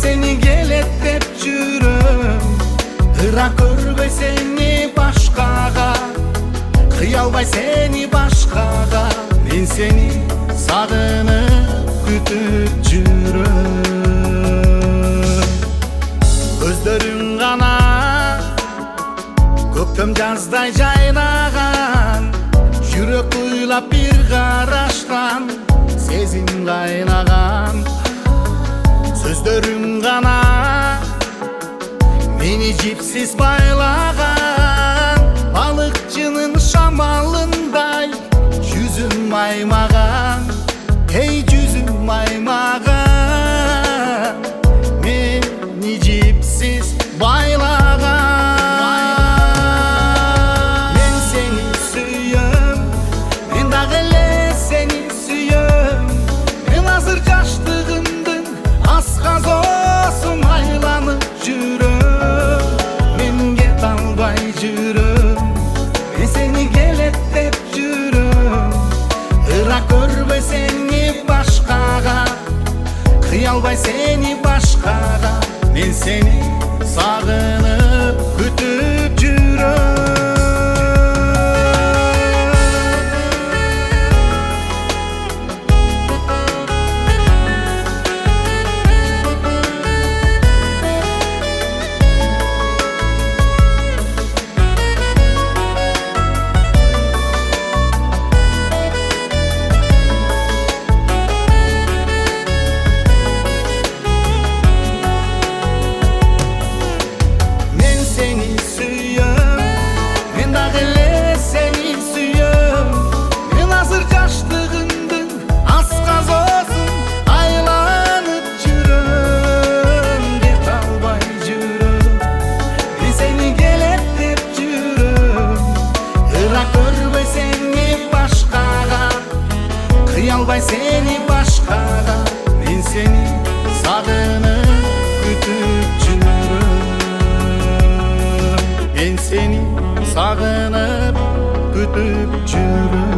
seni gelet dep жүрөм, ырак көрбөй сени башкага, кыя албай сени башкага. Мен сени сагынып күтүп жүрөм. Көздөрүң гана көктөм жаздай жайнаган, жүрөк уйлап бир караштан сезим кайнаган. Сөздөрүң гана мени жипсиз байлаган, балыкчынын шамалындай жүзүм маймаган. Эй жүзүм маймаган, мени жипсиз байлаган. Мен сени сүйөм, мен дагы эле сени сүйөм. Мен азыр жаштыгымдын асказосун айланып жүрөм. Мен кете албай жүрөм, мен сени келет деп жүрөм. Ырак көрбөй сени башкага, кыя албай сени башкага. Мен сени сагынып күтүп жүрөм. Көрбөй сени башкага, кыя албай сени башкага. Мен сени сагынып күтүп жүрөм. Мен сени сагынып күтүп жүрөм.